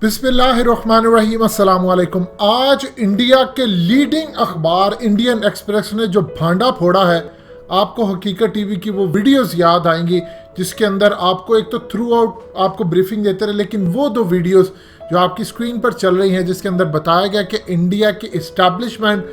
बिस्मिल्लाहिर्रहमानिर्रहीम अस्सलाम वालेकुम। आज इंडिया के लीडिंग अखबार इंडियन एक्सप्रेस ने जो भांडा फोड़ा है, आपको हकीकत टीवी की वो वीडियोस याद आएंगी जिसके अंदर आपको एक तो थ्रू आउट आपको ब्रीफिंग देते रहे, लेकिन वो दो वीडियोस जो आपकी स्क्रीन पर चल रही हैं जिसके अंदर बताया गया कि इंडिया की इस्टेब्लिशमेंट,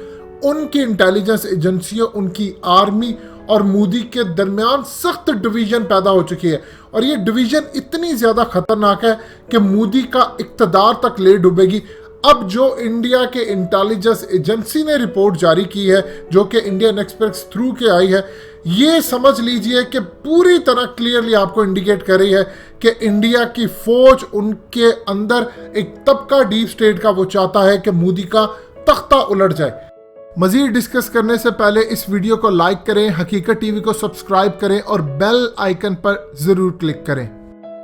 उनकी इंटेलिजेंस एजेंसियों, उनकी आर्मी और मोदी के दरमियान सख्त डिवीजन पैदा हो चुकी है। और ये डिवीजन इतनी ज़्यादा खतरनाक है कि मोदी का इक़्तिदार तक ले डूबेगी। अब जो इंडिया के इंटेलिजेंस एजेंसी ने रिपोर्ट जारी की है, जो कि इंडियन एक्सप्रेस थ्रू के आई है, ये समझ लीजिए कि पूरी तरह क्लियरली आपको इंडिकेट कर रही है कि इंडिया की फौज, उनके अंदर एक तबका डीप स्टेट का वो चाहता है कि मोदी का तख्ता उलट जाए। मजीद डिस्कस करने से पहले इस वीडियो को लाइक करें, हकीकत टीवी को सब्सक्राइब करें और बेल आइकन पर जरूर क्लिक करें।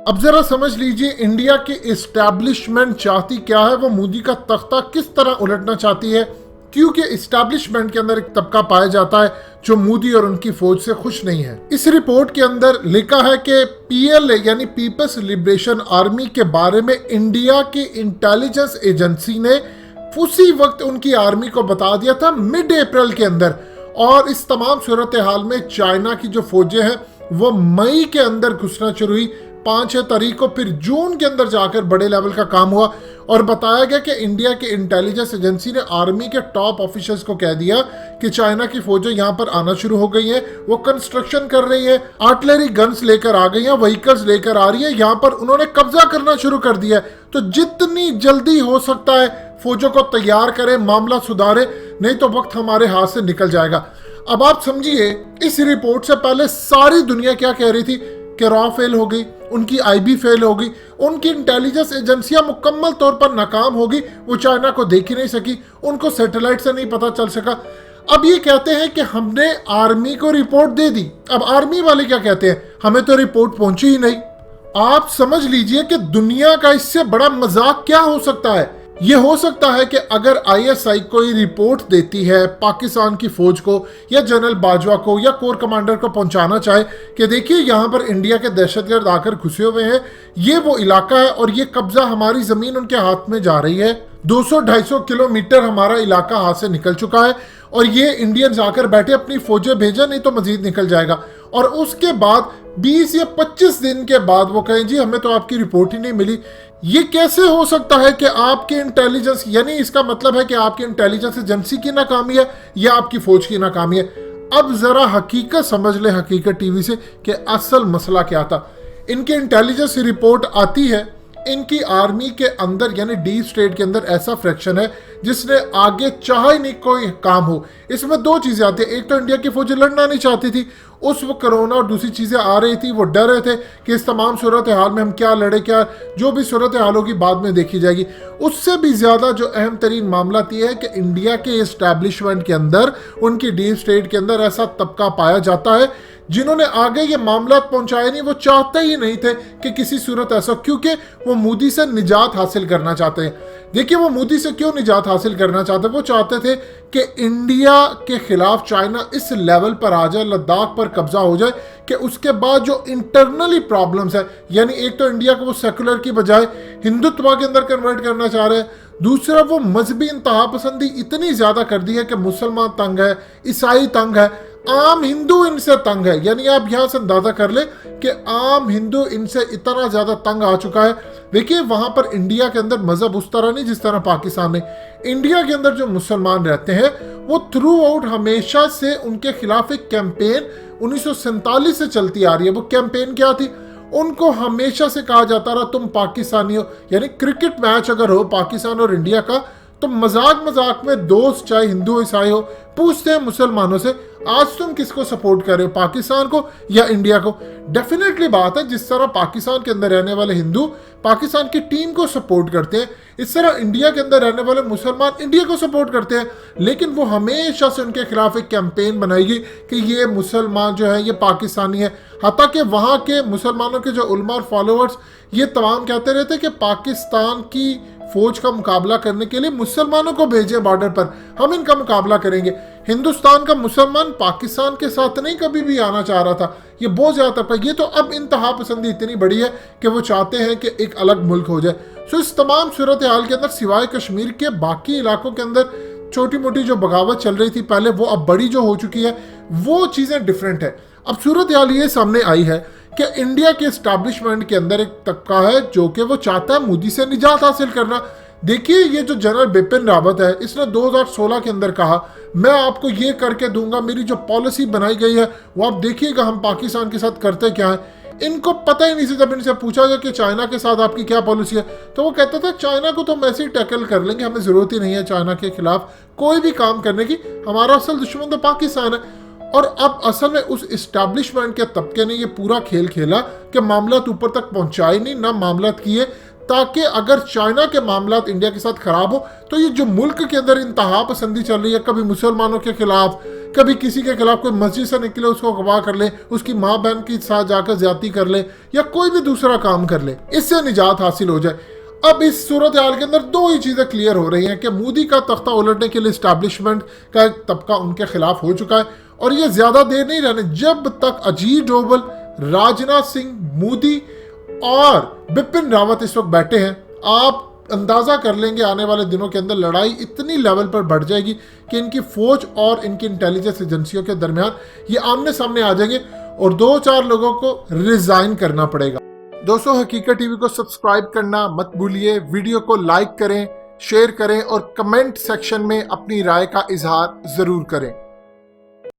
अब जरा समझ लीजिए इंडिया की इस्टेब्लिशमेंट चाहती क्या है, वो मोदी का तख्ता किस तरह उलटना चाहती है, क्योंकि इस्टेब्लिशमेंट के अंदर एक तबका पाया जाता है जो मोदी और उनकी फौज से खुश नहीं है। इस रिपोर्ट के अंदर लिखा है कि PLA यानी पीपल्स लिबरेशन आर्मी के बारे में इंडिया की इंटेलिजेंस एजेंसी ने उसी वक्त उनकी आर्मी को बता दिया था मिड अप्रैल के अंदर। और इस तमाम सूरत हाल में चाइना की जो फौजें हैं वो मई के अंदर घुसना शुरू हुई, 5-6 तारीख को, फिर जून के अंदर जाकर बड़े लेवल का काम हुआ। और बताया गया कि इंडिया की इंटेलिजेंस एजेंसी ने आर्मी के टॉप ऑफिसर्स को कह दिया कि चाइना की फौजें यहाँ पर आना शुरू हो गई हैं, वो कंस्ट्रक्शन कर रही है, आर्टिलरी गन्स लेकर आ गई हैं, व्हीकल्स लेकर आ रही है, यहाँ पर उन्होंने कब्जा करना शुरू कर दिया है। तो जितनी जल्दी हो सकता है फौजों को तैयार करें, मामला सुधारे, नहीं तो वक्त हमारे हाथ से निकल जाएगा। अब आप समझिए, इस रिपोर्ट से पहले सारी दुनिया क्या कह रही थी कि रॉ फेल हो गई, उनकी IB फेल हो गई, उनकी इंटेलिजेंस एजेंसियां मुकम्मल तौर पर नाकाम हो गई, वो चाइना को देख ही नहीं सकी, उनको सैटेलाइट से नहीं पता चल सका। अब ये कहते हैं कि हमने आर्मी को रिपोर्ट दे दी। अब आर्मी वाले क्या कहते हैं, हमें तो रिपोर्ट पहुंची ही नहीं। आप समझ लीजिए कि दुनिया का इससे बड़ा मजाक क्या हो सकता है। ये हो सकता है कि अगर ISI कोई रिपोर्ट देती है पाकिस्तान की फौज को या जनरल बाजवा को या कोर कमांडर को पहुंचाना चाहे कि देखिए यहाँ पर इंडिया के दहशतगर्द आकर घुसे हुए हैं, ये वो इलाका है और ये कब्जा, हमारी जमीन उनके हाथ में जा रही है, 200-250 किलोमीटर हमारा इलाका हाथ से निकल चुका है और ये इंडियंस आकर बैठे, अपनी फौजें भेजा, नहीं तो मजीद निकल जाएगा। और उसके बाद 20 या 25 दिन के बाद वो कहें जी हमें तो आपकी रिपोर्ट ही नहीं मिली। ये कैसे हो सकता है कि आपकी इंटेलिजेंस, यानी इसका मतलब है कि आपकी इंटेलिजेंस एजेंसी की नाकामी है या आपकी फौज की नाकामी है। अब जरा हकीकत समझ ले हकीकत टीवी से कि असल मसला क्या था। इनकी इंटेलिजेंस रिपोर्ट आती है, इनकी आर्मी के अंदर यानी डीप स्टेट के अंदर ऐसा फ्रैक्शन है जिसने आगे चाहे ही नहीं कोई काम हो। इसमें दो चीजें आती है, एक तो इंडिया की फौजें लड़ना नहीं चाहती थी, उस वक्त कोरोना, और दूसरी चीजें आ रही थी, वो डर रहे थे कि इस तमाम सूरत हाल में हम क्या लड़े, क्या जो भी सूरत हाल होगी बाद में देखी जाएगी। उससे भी ज्यादा जो अहम तरीन मामला यह है कि इंडिया के एस्टैब्लिशमेंट के अंदर, उनकी डीप स्टेट के अंदर ऐसा तबका पाया जाता है जिन्होंने आगे ये मामला पहुंचाए नहीं, वो चाहते ही नहीं थे कि किसी सूरत ऐसा, क्योंकि वो मोदी से निजात हासिल करना चाहते हैं। देखिए वो मोदी से क्यों निजात हासिल करना चाहते, वो चाहते थे कि इंडिया के खिलाफ चाइना इस लेवल पर आ जाए, लद्दाख पर कब्जा हो जाए कि उसके बाद जो इंटरनली प्रॉब्लम्स है, यानी एक तो इंडिया को वो सेकुलर की बजाय हिंदुत्व के अंदर कन्वर्ट करना चाह रहे हैं, दूसरा वो मजहबी इंतहा पसंदी इतनी ज्यादा कर दी है कि मुसलमान तंग है, ईसाई तंग है, आम हिंदू इनसे तंग है। यानी आप यहां से अंदाजा कर ले कि आम हिंदू इनसे इतना ज्यादा तंग आ चुका है। देखिए वहां पर इंडिया के अंदर मजहब उस तरह नहीं जिस तरह पाकिस्तान में। इंडिया के अंदर जो मुसलमान रहते हैं वो थ्रू आउट हमेशा से उनके खिलाफ एक कैंपेन 1947 से चलती आ रही है। वो कैंपेन क्या थी, उनको हमेशा से कहा जाता रहा तुम पाकिस्तानी हो, यानी क्रिकेट मैच अगर हो पाकिस्तान और इंडिया का, तो मजाक मजाक में दोस्त चाहे हिंदू ईसाई हो पूछते हैं मुसलमानों से आज तुम किसको सपोर्ट कर रहे हो, पाकिस्तान को या इंडिया को। डेफिनेटली बात है, जिस तरह पाकिस्तान के अंदर रहने वाले हिंदू पाकिस्तान की टीम को सपोर्ट करते हैं, इस तरह इंडिया के अंदर रहने वाले मुसलमान इंडिया को सपोर्ट करते हैं। लेकिन वो हमेशा से उनके खिलाफ एक कैंपेन बनाएगी कि ये मुसलमान जो है ये पाकिस्तानी है। हत्ता कि वहाँ के मुसलमानों के जो उलमा और फॉलोअर्स ये तमाम कहते रहते कि पाकिस्तान की फौज का मुकाबला करने के लिए मुसलमानों को भेजें बॉर्डर पर, हम इनका मुकाबला करेंगे। हिंदुस्तान का मुसलमान पाकिस्तान के साथ नहीं कभी भी आना चाह रहा था, ये बहुत ज़्यादा पर ये तो अब इंतहा पसंदी इतनी बड़ी है कि वो चाहते हैं कि एक अलग मुल्क हो जाए। सो इस तमाम सूरत हाल के अंदर सिवाय कश्मीर के बाकी इलाकों के अंदर छोटी मोटी जो बगावत चल रही थी पहले, वो अब बड़ी जो हो चुकी है, वो चीज़ें डिफरेंट है। अब सूरत हाल ये सामने आई है कि इंडिया के इस्टेब्लिशमेंट के अंदर एक तबका है जो कि वो चाहता है मोदी से निजात हासिल करना। देखिए, ये जो जनरल बिपिन रावत है, इसने 2016 के अंदर कहा मैं आपको ये करके दूंगा, मेरी जो पॉलिसी बनाई गई है वो आप देखिएगा हम पाकिस्तान के साथ करते क्या है। इनको पता ही नहीं था। जब इनसे पूछा गया कि चाइना के साथ आपकी क्या पॉलिसी है, तो वो कहता था चाइना को तो हम ऐसे ही टैकल कर लेंगे, हमें ज़रूरत ही नहीं है चाइना के खिलाफ कोई भी काम करने की, हमारा असल दुश्मन तो पाकिस्तान है। और अब असल में उस इस्टेब्लिशमेंट के तबके ने ये पूरा खेल खेला कि मामला ऊपर तक पहुंचाए नहीं, ना मामला किए, ताकि अगर चाइना के मामला इंडिया के साथ खराब हो तो ये जो मुल्क के अंदर इंतहा पसंदी चल रही है, कभी मुसलमानों के खिलाफ, कभी किसी के खिलाफ, कोई मस्जिद से निकले उसको अगवा कर ले, उसकी माँ बहन के साथ जाकर ज्यादती कर ले या कोई भी दूसरा काम कर ले, इससे निजात हासिल हो जाए। अब इस सूरत हाल के अंदर दो ही चीज़ें क्लियर हो रही हैं कि मोदी का तख्ता उलटने के लिए इस्टेब्लिशमेंट का एक तबका उनके खिलाफ हो चुका है और ये ज़्यादा देर नहीं रहने। जब तक अजीत डोभाल, राजनाथ सिंह, मोदी और बिपिन रावत इस वक्त बैठे हैं, आप अंदाज़ा कर लेंगे आने वाले दिनों के अंदर लड़ाई इतनी लेवल पर बढ़ जाएगी कि इनकी फौज और इनकी इंटेलिजेंस एजेंसियों के दरमियान ये आमने सामने आ जाएंगे और 2-4 लोगों को रिजाइन करना पड़ेगा। दोस्तों, हकीकत टीवी को सब्सक्राइब करना मत भूलिए, वीडियो को लाइक करें, शेयर करें और कमेंट सेक्शन में अपनी राय का इजहार ज़रूर करें।